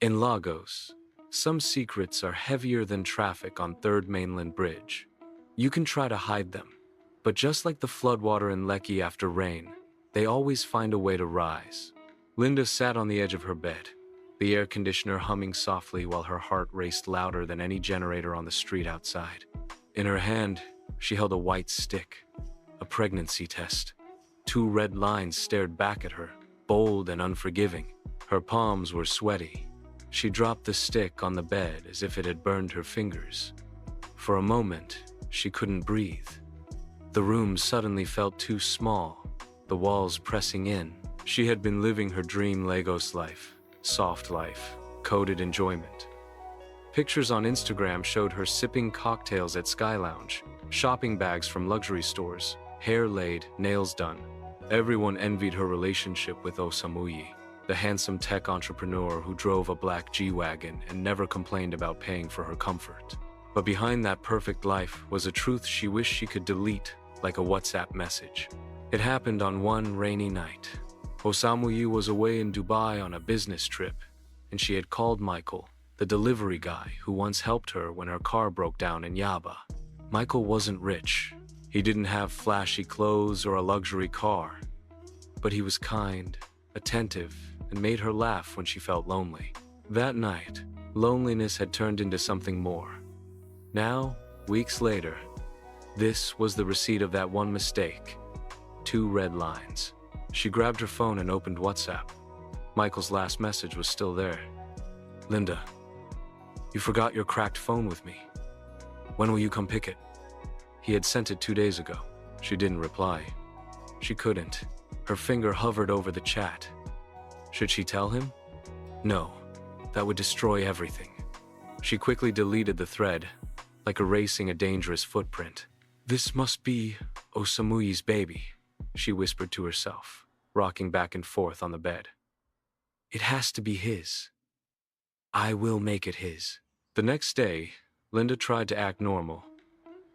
In Lagos, some secrets are heavier than traffic on Third Mainland Bridge. You can try to hide them, but just like the floodwater in Lekki after rain, they always find a way to rise. Linda sat on the edge of her bed, the air conditioner humming softly while her heart raced louder than any generator on the street outside. In her hand, she held a white stick, a pregnancy test. Two red lines stared back at her, bold and unforgiving. Her palms were sweaty. She dropped the stick on the bed as if it had burned her fingers. For a moment, she couldn't breathe. The room suddenly felt too small, the walls pressing in. She had been living her dream Lagos life, soft life, coded enjoyment. Pictures on Instagram showed her sipping cocktails at Sky Lounge, shopping bags from luxury stores, hair laid, nails done. Everyone envied her relationship with Osamuyi, the handsome tech entrepreneur who drove a black G-Wagon and never complained about paying for her comfort. But behind that perfect life was a truth she wished she could delete, like a WhatsApp message. It happened on one rainy night. Osamuyi was away in Dubai on a business trip, and she had called Michael, the delivery guy who once helped her when her car broke down in Yaba. Michael wasn't rich. He didn't have flashy clothes or a luxury car, but he was kind, attentive, and made her laugh when she felt lonely. That night, loneliness had turned into something more. Now, weeks later, this was the receipt of that one mistake. 2 red lines. She grabbed her phone and opened WhatsApp. Michael's last message was still there. "Linda, you forgot your cracked phone with me. When will you come pick it?" He had sent it 2 days ago. She didn't reply. She couldn't. Her finger hovered over the chat. Should she tell him? No, that would destroy everything. She quickly deleted the thread, like erasing a dangerous footprint. "This must be Osamuyi's baby," she whispered to herself, rocking back and forth on the bed. "It has to be his. I will make it his." The next day, Linda tried to act normal.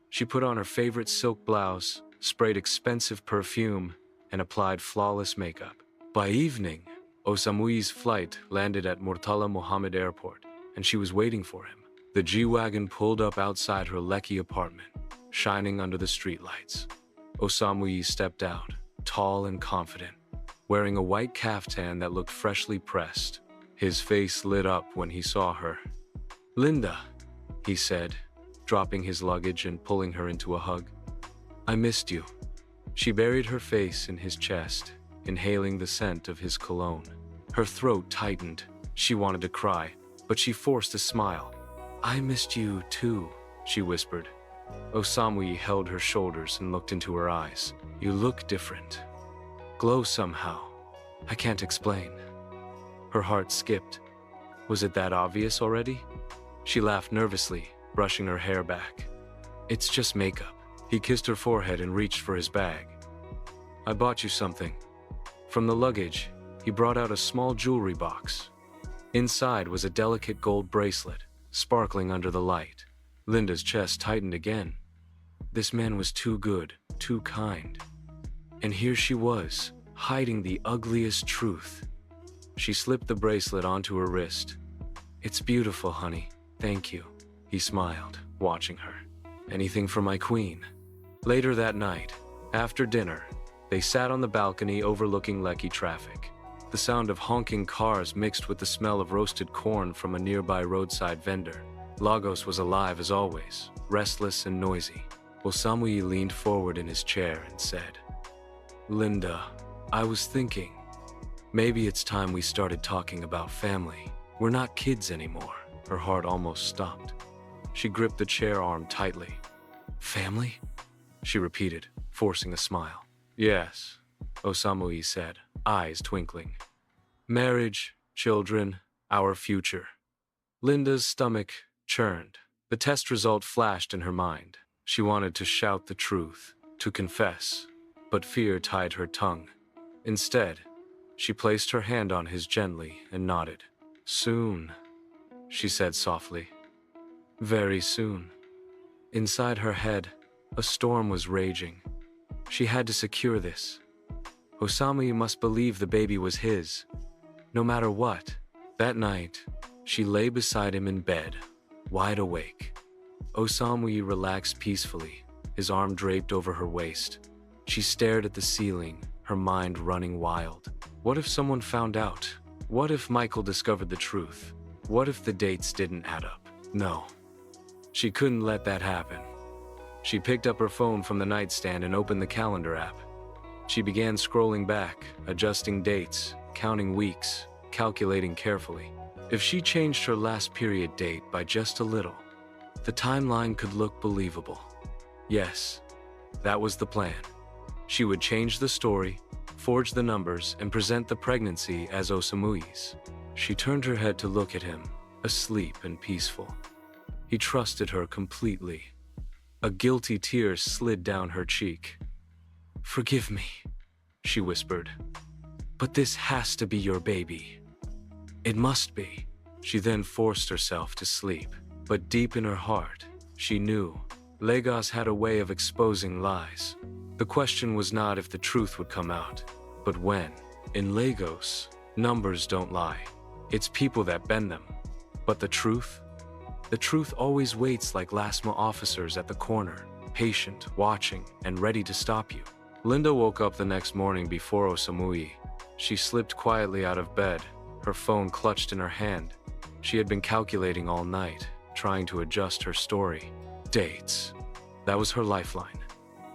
She put on her favorite silk blouse, sprayed expensive perfume, and applied flawless makeup. By evening, Osamuyi's flight landed at Murtala Mohammed Airport, and she was waiting for him. The G-Wagon pulled up outside her Lekki apartment, shining under the streetlights. Osamuyi stepped out, tall and confident, wearing a white caftan that looked freshly pressed. His face lit up when he saw her. "Linda," he said, dropping his luggage and pulling her into a hug. "I missed you." She buried her face in his chest, inhaling the scent of his cologne. Her throat tightened. She wanted to cry, but she forced a smile. "I missed you too," she whispered. Osamuyi held her shoulders and looked into her eyes. "You look different. Glow somehow. I can't explain." Her heart skipped. Was it that obvious already? She laughed nervously, brushing her hair back. "It's just makeup." He kissed her forehead and reached for his bag. "I bought you something." From the luggage, he brought out a small jewelry box. Inside was a delicate gold bracelet, sparkling under the light. Linda's chest tightened again. This man was too good, too kind. And here she was, hiding the ugliest truth. She slipped the bracelet onto her wrist. "It's beautiful, honey. Thank you." He smiled, watching her. "Anything for my queen." Later that night, after dinner, they sat on the balcony overlooking Lekki traffic. The sound of honking cars mixed with the smell of roasted corn from a nearby roadside vendor. Lagos was alive as always, restless and noisy. Osamuyi leaned forward in his chair and said, "Linda, I was thinking, maybe it's time we started talking about family. We're not kids anymore." Her heart almost stopped. She gripped the chair arm tightly. "Family?" she repeated, forcing a smile. "Yes," Osamuyi said, eyes twinkling. "Marriage, children, our future." Linda's stomach churned. The test result flashed in her mind. She wanted to shout the truth, to confess, but fear tied her tongue. Instead, she placed her hand on his gently and nodded. "Soon," she said softly. "Very soon." Inside her head, a storm was raging. She had to secure this. Osamuyi must believe the baby was his, no matter what. That night, She lay beside him in bed, wide awake. Osamuyi relaxed peacefully, his arm draped over her waist. She stared at the ceiling, her mind running wild. What if someone found out? What if Michael discovered the truth? What if the dates didn't add up? No. She couldn't let that happen. She picked up her phone from the nightstand and opened the calendar app. She began scrolling back, adjusting dates, counting weeks, calculating carefully. If she changed her last period date by just a little, the timeline could look believable. Yes, that was the plan. She would change the story, forge the numbers, and present the pregnancy as Osamuyi's. She turned her head to look at him, asleep and peaceful. He trusted her completely. A guilty tear slid down her cheek. "Forgive me," she whispered, "but this has to be your baby. It must be." She then forced herself to sleep, but deep in her heart, she knew Lagos had a way of exposing lies. The question was not if the truth would come out, but when. In Lagos, numbers don't lie. It's people that bend them. But the truth? The truth always waits like LASMA officers at the corner, patient, watching, and ready to stop you. Linda woke up the next morning before Osamuyi. She slipped quietly out of bed, her phone clutched in her hand. She had been calculating all night, trying to adjust her story. Dates. That was her lifeline.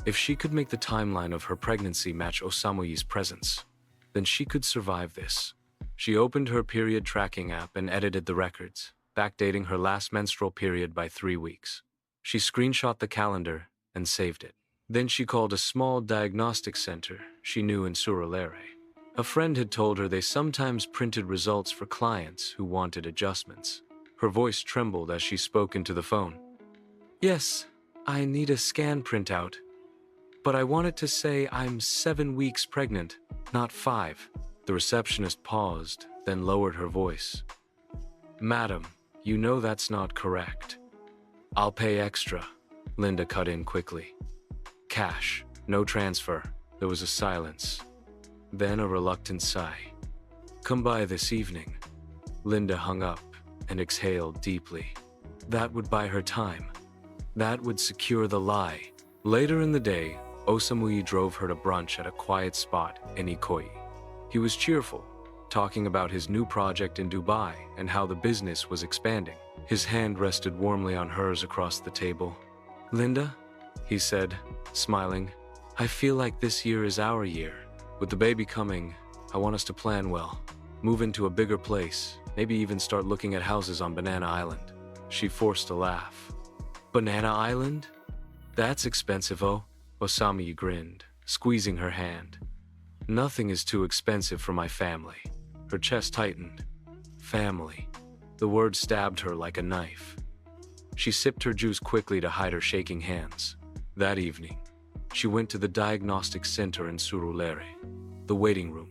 If she could make the timeline of her pregnancy match Osamuyi's presence, then she could survive this. She opened her period tracking app and edited the records, backdating her last menstrual period by 3 weeks. She screenshot the calendar and saved it. Then she called a small diagnostic center she knew in Surulere. A friend had told her they sometimes printed results for clients who wanted adjustments. Her voice trembled as she spoke into the phone. "Yes, I need a scan printout. But I wanted to say I'm 7 weeks pregnant, not 5. The receptionist paused, then lowered her voice. "Madam, you know that's not correct." "I'll pay extra," Linda cut in quickly. "Cash, no transfer." There was a silence. Then a reluctant sigh. "Come by this evening." Linda hung up and exhaled deeply. That would buy her time. That would secure the lie. Later in the day, Osamuyi drove her to brunch at a quiet spot in Ikoyi. He was cheerful, talking about his new project in Dubai and how the business was expanding. His hand rested warmly on hers across the table. "Linda," he said, smiling, "I feel like this year is our year. With the baby coming, I want us to plan well. Move into a bigger place, maybe even start looking at houses on Banana Island." She forced a laugh. "Banana Island? That's expensive, oh." Osamuyi grinned, squeezing her hand. "Nothing is too expensive for my family." Her chest tightened. Family. The word stabbed her like a knife. She sipped her juice quickly to hide her shaking hands. That evening, she went to the diagnostic center in Surulere. The waiting room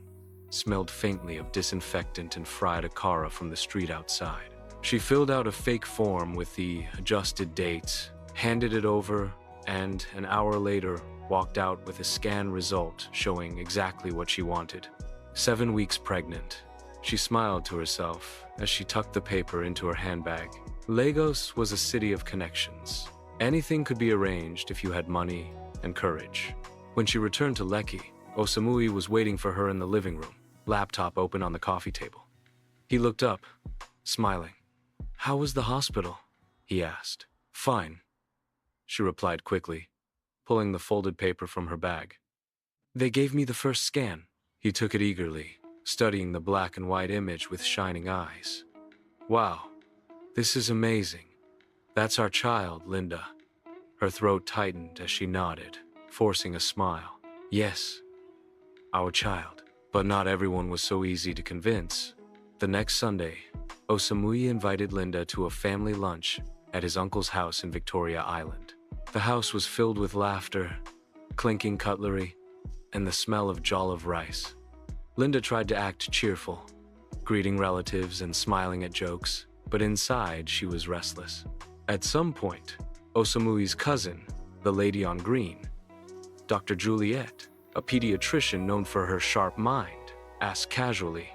smelled faintly of disinfectant and fried akara from the street outside. She filled out a fake form with the adjusted dates, handed it over, and an hour later walked out with a scan result showing exactly what she wanted. 7 weeks pregnant. She smiled to herself as she tucked the paper into her handbag. Lagos was a city of connections. Anything could be arranged if you had money and courage. When she returned to Lekki, Osamuyi was waiting for her in the living room, laptop open on the coffee table. He looked up, smiling. "How was the hospital?" he asked. "Fine," she replied quickly, pulling the folded paper from her bag. "They gave me the first scan." He took it eagerly, studying the black and white image with shining eyes. "Wow, this is amazing. That's our child, Linda." Her throat tightened as she nodded, forcing a smile. "Yes, our child." But not everyone was so easy to convince. The next Sunday, Osamuyi invited Linda to a family lunch at his uncle's house in Victoria Island. The house was filled with laughter, clinking cutlery, and the smell of jollof rice. Linda tried to act cheerful, greeting relatives and smiling at jokes, but inside she was restless. At some point, Osamuyi's cousin, the lady on green, Dr. Juliet, a pediatrician known for her sharp mind, asked casually,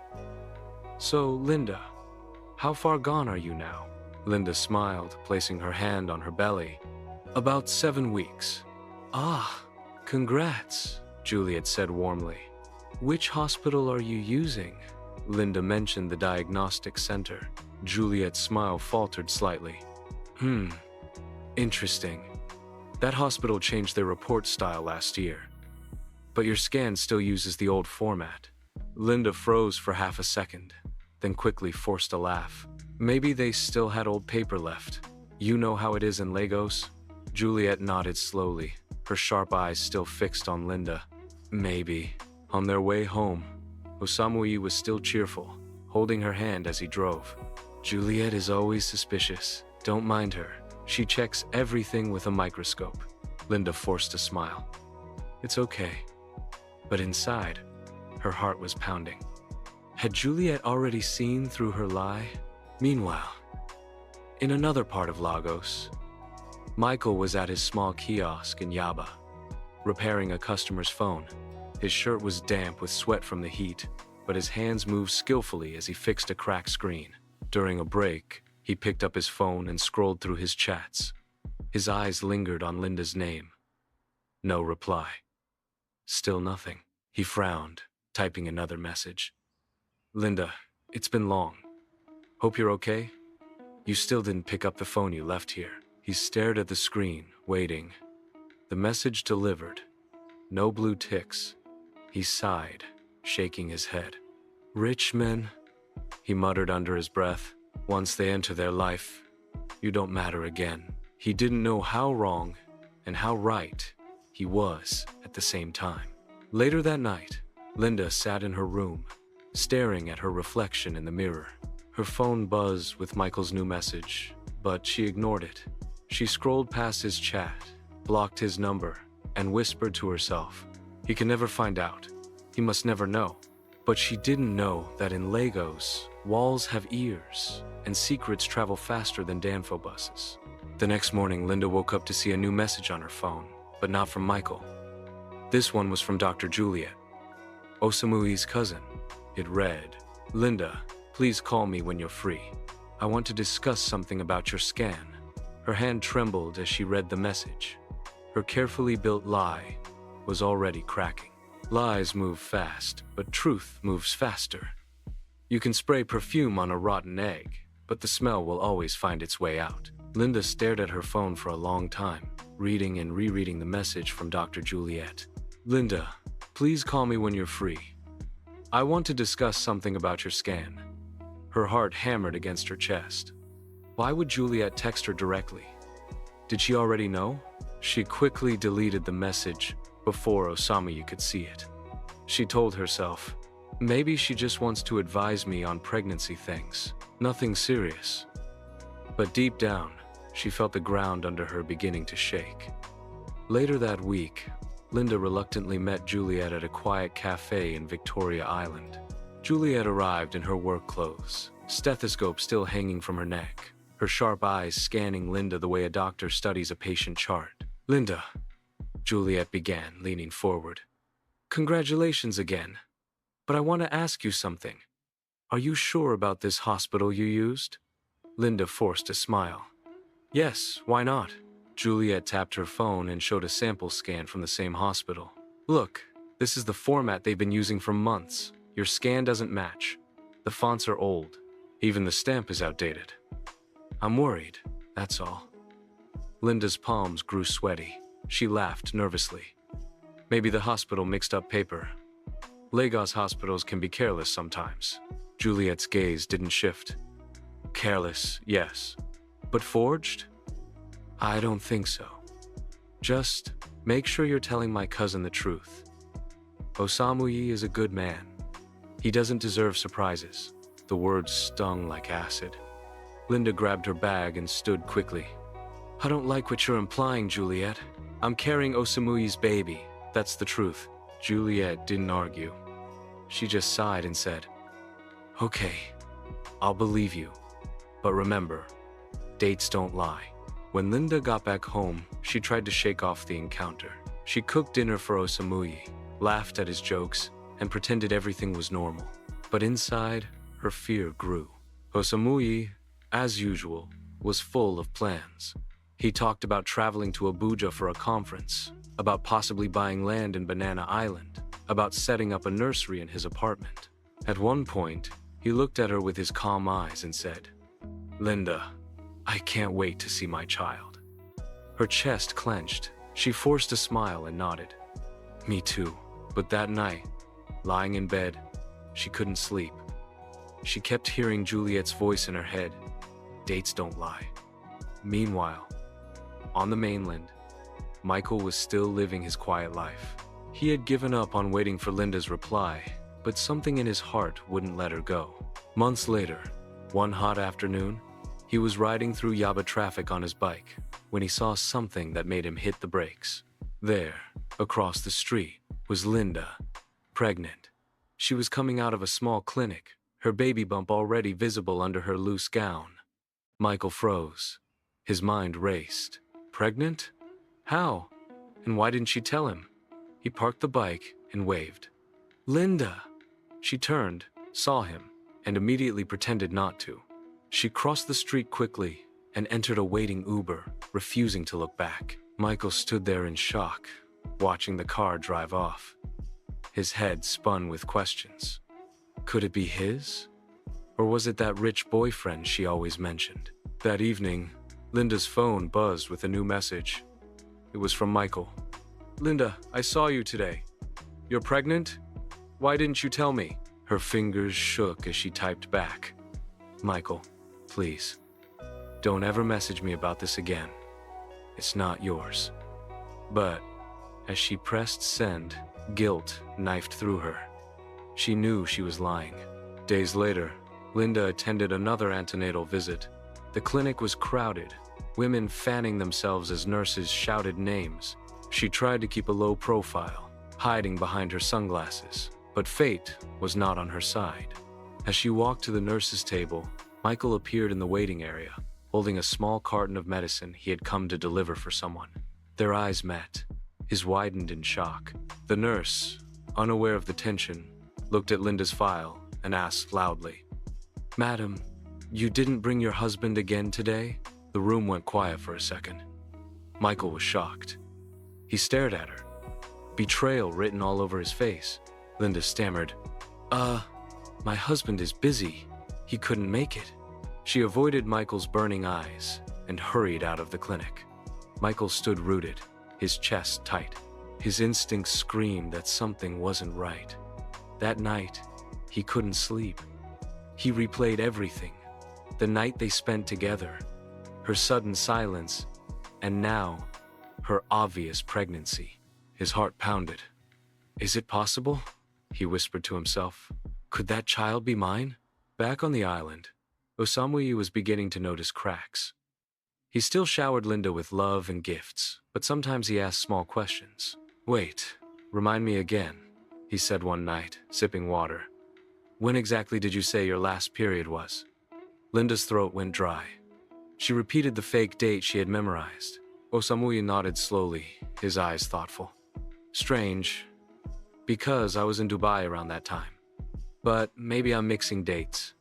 "So, Linda, How far gone are you now? Linda smiled, placing her hand on her belly. About 7 weeks. Ah, congrats, Juliet said warmly. Which hospital are you using? Linda mentioned the diagnostic center. Juliet's smile faltered slightly. Interesting. That hospital changed their report style last year. But your scan still uses the old format. Linda froze for half a second, then quickly forced a laugh. Maybe they still had old paper left. You know how it is in Lagos? Juliet nodded slowly, her sharp eyes still fixed on Linda. Maybe. On their way home, Osamuyi was still cheerful, holding her hand as he drove. Juliet is always suspicious. Don't mind her. She checks everything with a microscope. Linda forced a smile. It's okay. But inside, her heart was pounding. Had Juliet already seen through her lie? Meanwhile, in another part of Lagos, Michael was at his small kiosk in Yaba, repairing a customer's phone. His shirt was damp with sweat from the heat, but his hands moved skillfully as he fixed a cracked screen. During a break, he picked up his phone and scrolled through his chats. His eyes lingered on Linda's name. No reply. Still nothing. He frowned, typing another message. Linda, it's been long. Hope you're okay? You still didn't pick up the phone you left here. He stared at the screen, waiting. The message delivered. No blue ticks. He sighed, shaking his head. Rich men, he muttered under his breath. Once they enter their life, you don't matter again. He didn't know how wrong and how right he was at the same time. Later that night, Linda sat in her room, staring at her reflection in the mirror. Her phone buzzed with Michael's new message, but she ignored it. She scrolled past his chat, blocked his number, and whispered to herself, he can never find out. He must never know. But she didn't know that in Lagos, walls have ears, and secrets travel faster than Danfo buses. The next morning, Linda woke up to see a new message on her phone, but not from Michael. This one was from Dr. Juliet, Osamuyi's cousin. It read, Linda, please call me when you're free. I want to discuss something about your scan. Her hand trembled as she read the message. Her carefully built lie was already cracking. Lies move fast, but truth moves faster. You can spray perfume on a rotten egg, but the smell will always find its way out. Linda stared at her phone for a long time, reading and rereading the message from Dr. Juliet. Linda, please call me when you're free. I want to discuss something about your scan. Her heart hammered against her chest. Why would Juliet text her directly? Did she already know? She quickly deleted the message before Osamuyi could see it. She told herself, maybe she just wants to advise me on pregnancy things. Nothing serious. But deep down, she felt the ground under her beginning to shake. Later that week, Linda reluctantly met Juliet at a quiet cafe in Victoria Island. Juliet arrived in her work clothes, stethoscope still hanging from her neck, her sharp eyes scanning Linda the way a doctor studies a patient chart. Linda, Juliet began, leaning forward. Congratulations again. But I want to ask you something. Are you sure about this hospital you used? Linda forced a smile. Yes, why not? Juliet tapped her phone and showed a sample scan from the same hospital. Look, this is the format they've been using for months. Your scan doesn't match. The fonts are old. Even the stamp is outdated. I'm worried, that's all. Linda's palms grew sweaty. She laughed nervously. Maybe the hospital mixed up paper. Lagos hospitals can be careless sometimes. Juliet's gaze didn't shift. Careless, yes. But forged? I don't think so. Just make sure you're telling my cousin the truth. Osamuyi is a good man. He doesn't deserve surprises. The words stung like acid. Linda grabbed her bag and stood quickly. I don't like what you're implying, Juliet. I'm carrying Osamuyi's baby. That's the truth. Juliet didn't argue. She just sighed and said, okay, I'll believe you. But remember, dates don't lie. When Linda got back home, she tried to shake off the encounter. She cooked dinner for Osamuyi, laughed at his jokes, and pretended everything was normal. But inside, her fear grew. Osamuyi, as usual, was full of plans. He talked about traveling to Abuja for a conference, about possibly buying land in Banana Island, about setting up a nursery in his apartment. At one point, he looked at her with his calm eyes and said, "Linda, I can't wait to see my child." Her chest clenched. She forced a smile and nodded. "Me too." But that night, lying in bed, she couldn't sleep. She kept hearing Juliet's voice in her head. Dates don't lie. Meanwhile, on the mainland, Michael was still living his quiet life. He had given up on waiting for Linda's reply, but something in his heart wouldn't let her go. Months later, one hot afternoon, he was riding through Yaba traffic on his bike when he saw something that made him hit the brakes. There, across the street, was Linda, pregnant. She was coming out of a small clinic, her baby bump already visible under her loose gown. Michael froze. His mind raced. Pregnant? How? And why didn't she tell him? He parked the bike and waved. "Linda!" She turned, saw him, and immediately pretended not to. She crossed the street quickly and entered a waiting Uber, refusing to look back. Michael stood there in shock, watching the car drive off. His head spun with questions. Could it be his? Or was it that rich boyfriend she always mentioned? That evening, Linda's phone buzzed with a new message. It was from Michael. "Linda, I saw you today. You're pregnant? Why didn't you tell me?" Her fingers shook as she typed back. "Michael, please, don't ever message me about this again. It's not yours." But as she pressed send, guilt knifed through her. She knew she was lying. Days later, Linda attended another antenatal visit. The clinic was crowded, women fanning themselves as nurses shouted names. She tried to keep a low profile, hiding behind her sunglasses, but fate was not on her side. As she walked to the nurse's table, Michael appeared in the waiting area, holding a small carton of medicine he had come to deliver for someone. Their eyes met. His widened in shock. The nurse, unaware of the tension, looked at Linda's file and asked loudly, "Madam, you didn't bring your husband again today?" The room went quiet for a second. Michael was shocked. He stared at her, betrayal written all over his face. Linda stammered, My husband is busy. He couldn't make it." She avoided Michael's burning eyes and hurried out of the clinic. Michael stood rooted, his chest tight. His instincts screamed that something wasn't right. That night, he couldn't sleep. He replayed everything. The night they spent together, her sudden silence, and now, her obvious pregnancy. His heart pounded. "Is it possible?" he whispered to himself. "Could that child be mine?" Back on the island, Osamuyi was beginning to notice cracks. He still showered Linda with love and gifts, but sometimes he asked small questions. "Wait, remind me again," he said one night, sipping water. "When exactly did you say your last period was?" Linda's throat went dry. She repeated the fake date she had memorized. Osamuyi nodded slowly, his eyes thoughtful. "Strange, because I was in Dubai around that time. But maybe I'm mixing dates."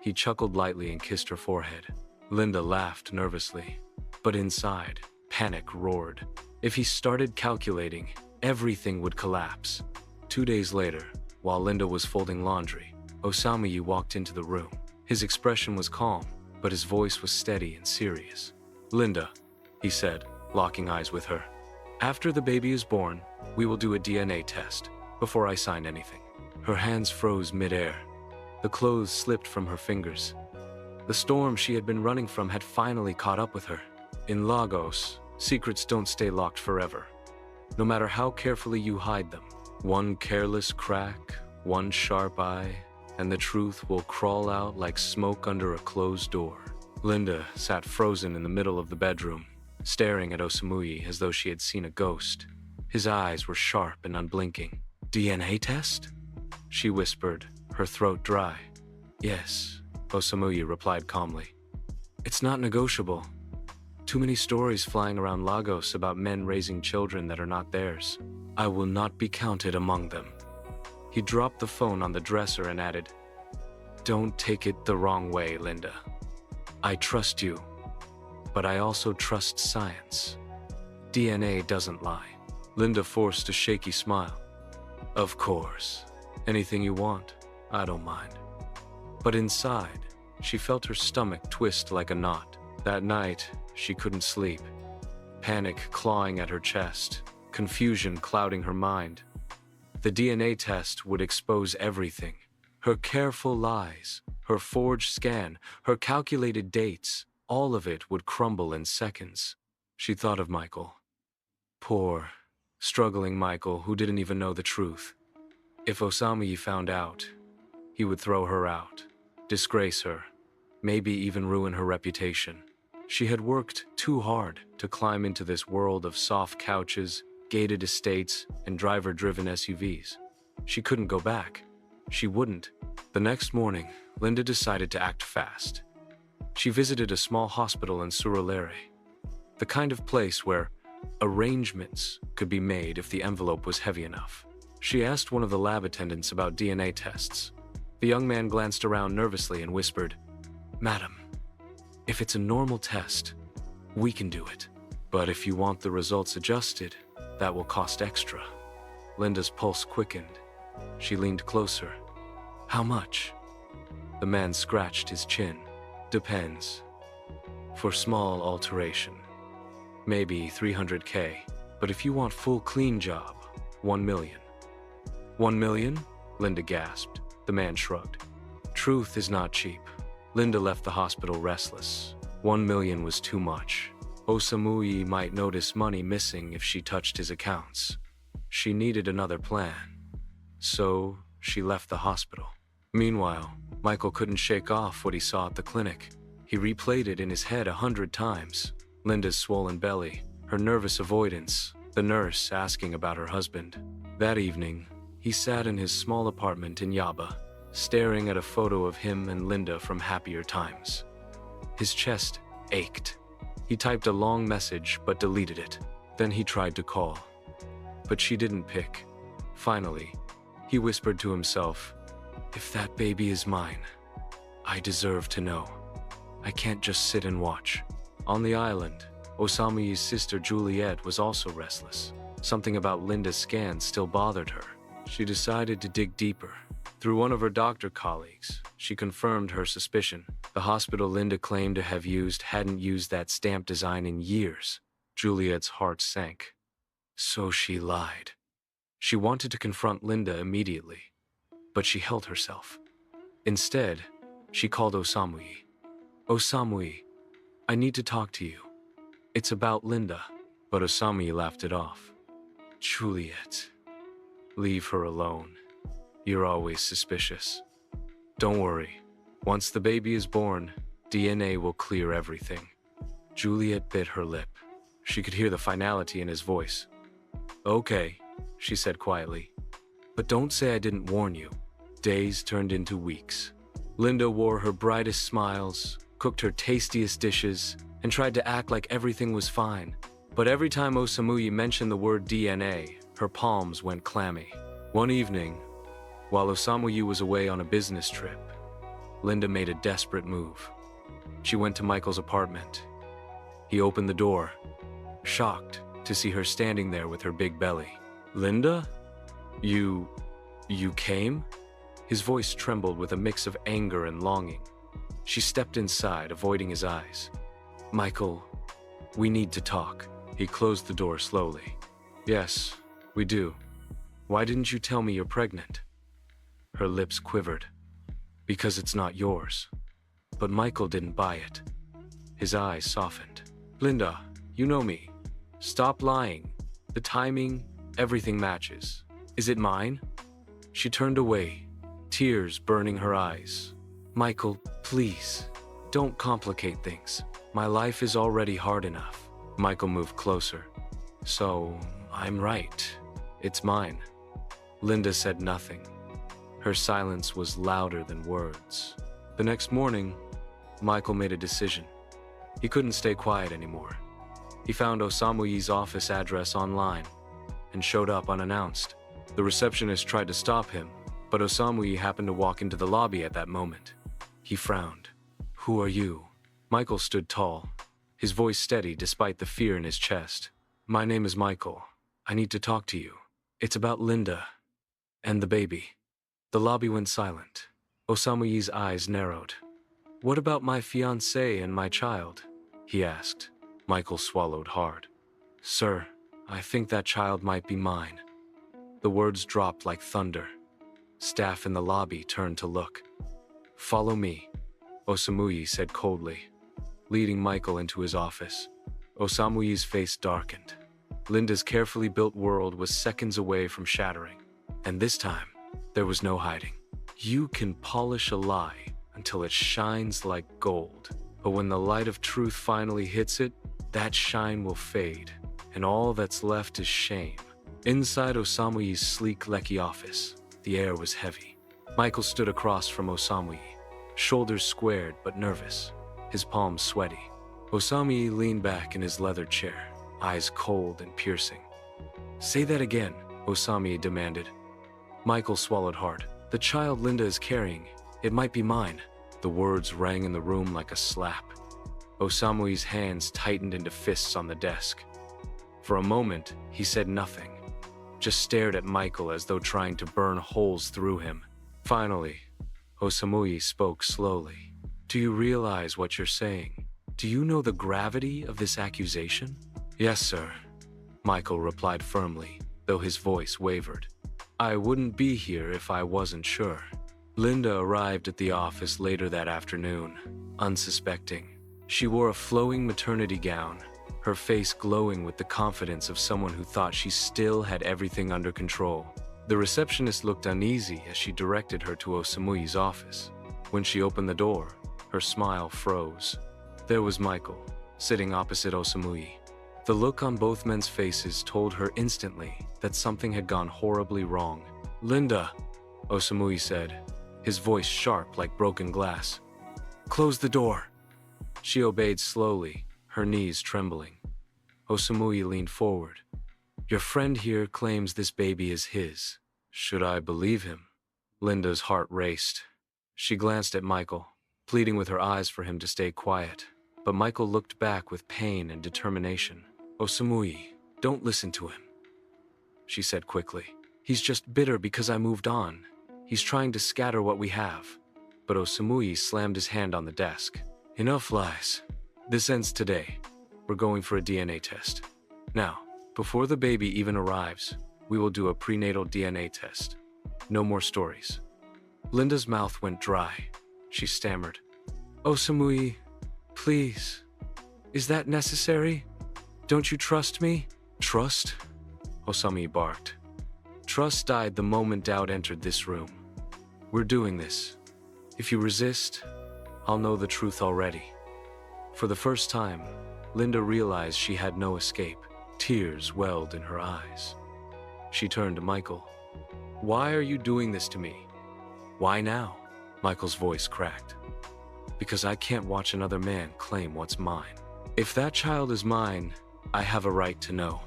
He chuckled lightly and kissed her forehead. Linda laughed nervously, but inside, panic roared. If he started calculating, everything would collapse. 2 days later, while Linda was folding laundry, Osamuyi walked into the room. His expression was calm, but his voice was steady and serious. "Linda," he said, locking eyes with her. "After the baby is born, we will do a DNA test, before I sign anything." Her hands froze mid-air. The clothes slipped from her fingers. The storm she had been running from had finally caught up with her. In Lagos, secrets don't stay locked forever. No matter how carefully you hide them, one careless crack, one sharp eye, and the truth will crawl out like smoke under a closed door. Linda sat frozen in the middle of the bedroom, staring at Osamuyi as though she had seen a ghost. His eyes were sharp and unblinking. "DNA test?" she whispered, her throat dry. "Yes," Osamuyi replied calmly. "It's not negotiable. Too many stories flying around Lagos about men raising children that are not theirs. I will not be counted among them." He dropped the phone on the dresser and added, Don't take it the wrong way, Linda. I trust you, but I also trust science. DNA doesn't lie. Linda forced a shaky smile. Of course. Anything you want, I don't mind. But inside, she felt her stomach twist like a knot. That night, she couldn't sleep. Panic clawing at her chest, confusion clouding her mind. The DNA test would expose everything. Her careful lies, her forged scan, her calculated dates, all of it would crumble in seconds. She thought of Michael. Poor, struggling Michael who didn't even know the truth. If Osamuyi found out, he would throw her out, disgrace her, maybe even ruin her reputation. She had worked too hard to climb into this world of soft couches, gated estates, and driver-driven SUVs. She couldn't go back. She wouldn't. The next morning, Linda decided to act fast. She visited a small hospital in Surulere, the kind of place where arrangements could be made if the envelope was heavy enough. She asked one of the lab attendants about DNA tests. The young man glanced around nervously and whispered, "Madam, if it's a normal test, we can do it. But if you want the results adjusted, that will cost extra." Linda's pulse quickened. She leaned closer. "How much?" The man scratched his chin. "Depends. For small alteration, maybe 300K. But if you want full clean job, 1 million. 1 million? Linda gasped. The man shrugged. Truth is not cheap. Linda left the hospital restless. 1 million was too much. Osamuyi might notice money missing if she touched his accounts. She needed another plan. So she left the hospital. Meanwhile, Michael couldn't shake off what he saw at the clinic. He replayed it in his head 100 times. Linda's swollen belly, her nervous avoidance, the nurse asking about her husband. That evening, he sat in his small apartment in Yaba, staring at a photo of him and Linda from happier times. His chest ached. He typed a long message but deleted it. Then he tried to call. But she didn't pick. Finally, he whispered to himself, "If that baby is mine, I deserve to know. I can't just sit and watch." On the island, Osamuyi's sister Juliet was also restless. Something about Linda's scan still bothered her. She decided to dig deeper. Through one of her doctor colleagues, she confirmed her suspicion. The hospital Linda claimed to have used hadn't used that stamp design in years. Juliet's heart sank. So she lied. She wanted to confront Linda immediately, but she held herself. Instead, she called Osamuyi. "Osamuyi, I need to talk to you. It's about Linda." But Osamuyi laughed it off. "Juliet, leave her alone. You're always suspicious. Don't worry. Once the baby is born, DNA will clear everything." Juliet bit her lip. She could hear the finality in his voice. "Okay," she said quietly. "But don't say I didn't warn you." Days turned into weeks. Linda wore her brightest smiles, cooked her tastiest dishes, and tried to act like everything was fine. But every time Osamuyi mentioned the word DNA, her palms went clammy. One evening, while Osamuyi was away on a business trip, Linda made a desperate move. She went to Michael's apartment. He opened the door, shocked to see her standing there with her big belly. "Linda? You came?" His voice trembled with a mix of anger and longing. She stepped inside, avoiding his eyes. "Michael, we need to talk." He closed the door slowly. "Yes, we do. Why didn't you tell me you're pregnant?" Her lips quivered. "Because it's not yours." But Michael didn't buy it. His eyes softened. "Linda, you know me. Stop lying. The timing, everything matches. Is it mine?" She turned away, tears burning her eyes. "Michael, please, don't complicate things. My life is already hard enough." Michael moved closer. "So, I'm right. It's mine." Linda said nothing. Her silence was louder than words. The next morning, Michael made a decision. He couldn't stay quiet anymore. He found Osamuyi's office address online and showed up unannounced. The receptionist tried to stop him, but Osamuyi happened to walk into the lobby at that moment. He frowned. Who are you? Michael stood tall, his voice steady despite the fear in his chest. My name is Michael. I need to talk to you. It's about Linda and the baby. The lobby went silent. Osamuyi's eyes narrowed. What about my fiancée and my child? He asked. Michael swallowed hard. Sir, I think that child might be mine. The words dropped like thunder. Staff in the lobby turned to look. Follow me, Osamuyi said coldly, leading Michael into his office. Osamuyi's face darkened. Linda's carefully built world was seconds away from shattering. And this time, there was no hiding. You can polish a lie until it shines like gold. But when the light of truth finally hits it, that shine will fade, and all that's left is shame. Inside Osamuyi's sleek Lekki office, the air was heavy. Michael stood across from Osamuyi, shoulders squared but nervous, his palms sweaty. Osamuyi leaned back in his leather chair, eyes cold and piercing. Say that again, Osamuyi demanded. Michael swallowed hard. The child Linda is carrying, it might be mine. The words rang in the room like a slap. Osamuyi's hands tightened into fists on the desk. For a moment, he said nothing, just stared at Michael as though trying to burn holes through him. Finally, Osamuyi spoke slowly. Do you realize what you're saying? Do you know the gravity of this accusation? Yes, sir, Michael replied firmly, though his voice wavered. I wouldn't be here if I wasn't sure. Linda arrived at the office later that afternoon, unsuspecting. She wore a flowing maternity gown, her face glowing with the confidence of someone who thought she still had everything under control. The receptionist looked uneasy as she directed her to Osamuyi's office. When she opened the door, her smile froze. There was Michael, sitting opposite Osamuyi. The look on both men's faces told her instantly that something had gone horribly wrong. Linda, Osamuyi said, his voice sharp like broken glass. Close the door. She obeyed slowly, her knees trembling. Osamuyi leaned forward. Your friend here claims this baby is his. Should I believe him? Linda's heart raced. She glanced at Michael, pleading with her eyes for him to stay quiet. But Michael looked back with pain and determination. Osamuyi, don't listen to him, she said quickly. He's just bitter because I moved on. He's trying to scatter what we have. But Osamuyi slammed his hand on the desk. Enough lies. This ends today. We're going for a DNA test. Now, before the baby even arrives, we will do a prenatal DNA test. No more stories. Linda's mouth went dry. She stammered. Osamuyi, please. Is that necessary? Don't you trust me? Trust? Osamuyi barked. Trust died the moment doubt entered this room. We're doing this. If you resist, I'll know the truth already. For the first time, Linda realized she had no escape. Tears welled in her eyes. She turned to Michael. Why are you doing this to me? Why now? Michael's voice cracked. Because I can't watch another man claim what's mine. If that child is mine, I have a right to know.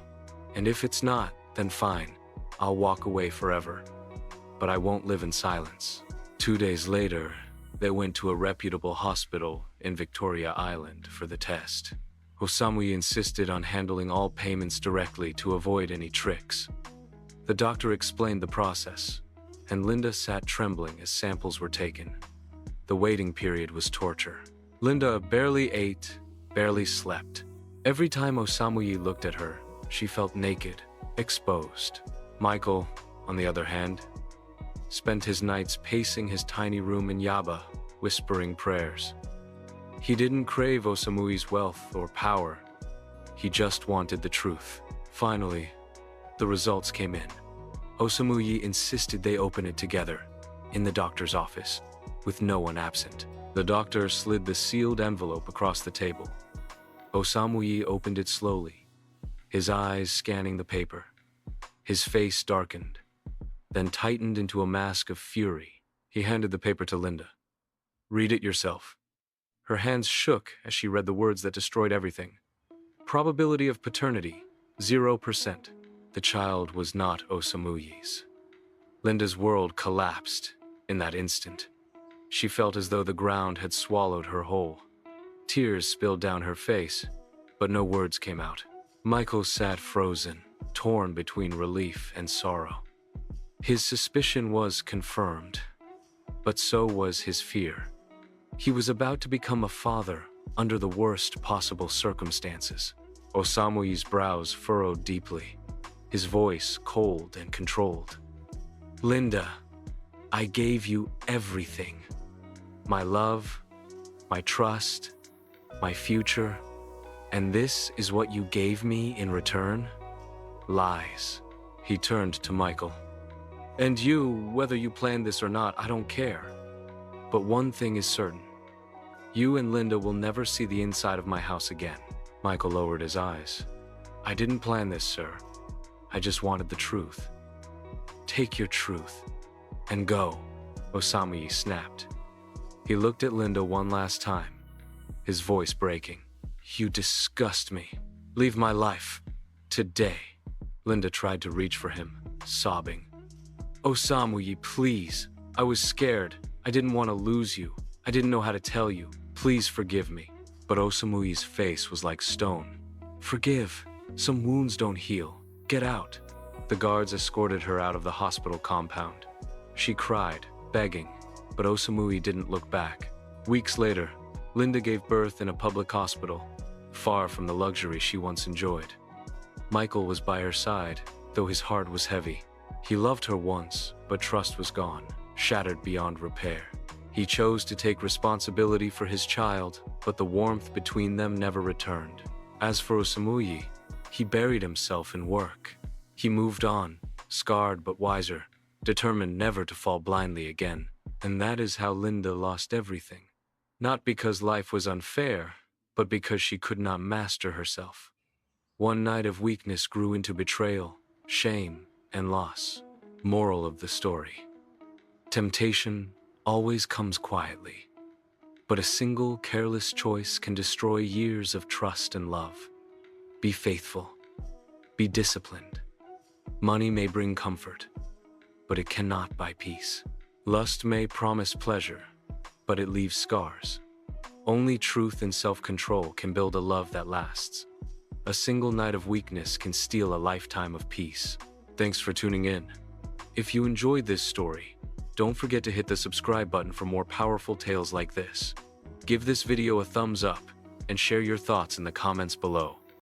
And if it's not, then fine. I'll walk away forever. But I won't live in silence. 2 days later, they went to a reputable hospital in Victoria Island for the test. Osamuyi insisted on handling all payments directly to avoid any tricks. The doctor explained the process, and Linda sat trembling as samples were taken. The waiting period was torture. Linda barely ate, barely slept. Every time Osamuyi looked at her, she felt naked, exposed. Michael, on the other hand, spent his nights pacing his tiny room in Yaba, whispering prayers. He didn't crave Osamuyi's wealth or power. He just wanted the truth. Finally, the results came in. Osamuyi insisted they open it together, in the doctor's office, with no one absent. The doctor slid the sealed envelope across the table. Osamuyi opened it slowly, his eyes scanning the paper. His face darkened, then tightened into a mask of fury. He handed the paper to Linda. Read it yourself. Her hands shook as she read the words that destroyed everything. Probability of paternity, 0%. The child was not Osamuyi's. Linda's world collapsed in that instant. She felt as though the ground had swallowed her whole. Tears spilled down her face, but no words came out. Michael sat frozen, torn between relief and sorrow. His suspicion was confirmed, but so was his fear. He was about to become a father under the worst possible circumstances. Osamuyi's brows furrowed deeply, his voice cold and controlled. "Linda, I gave you everything. My love, my trust, my future, and this is what you gave me in return? Lies." He turned to Michael. "And you, whether you planned this or not, I don't care. But one thing is certain. You and Linda will never see the inside of my house again." Michael lowered his eyes. "I didn't plan this, sir. I just wanted the truth." "Take your truth and go," Osamuyi snapped. He looked at Linda one last time, his voice breaking. "You disgust me. Leave my life. Today." Linda tried to reach for him, sobbing. "Osamuyi, please. I was scared. I didn't want to lose you. I didn't know how to tell you. Please forgive me." But Osamuyi's face was like stone. "Forgive. Some wounds don't heal. Get out." The guards escorted her out of the hospital compound. She cried, begging, but Osamuyi didn't look back. Weeks later, Linda gave birth in a public hospital, far from the luxury she once enjoyed. Michael was by her side, though his heart was heavy. He loved her once, but trust was gone, shattered beyond repair. He chose to take responsibility for his child, but the warmth between them never returned. As for Osamuyi, he buried himself in work. He moved on, scarred but wiser, determined never to fall blindly again. And that is how Linda lost everything. Not because life was unfair, but because she could not master herself. One night of weakness grew into betrayal, shame, and loss. Moral of the story: temptation always comes quietly, but a single careless choice can destroy years of trust and love. Be faithful. Be disciplined. Money may bring comfort, but it cannot buy peace. Lust may promise pleasure, but it leaves scars. Only truth and self-control can build a love that lasts. A single night of weakness can steal a lifetime of peace. Thanks for tuning in. If you enjoyed this story, don't forget to hit the subscribe button for more powerful tales like this. Give this video a thumbs up and share your thoughts in the comments below.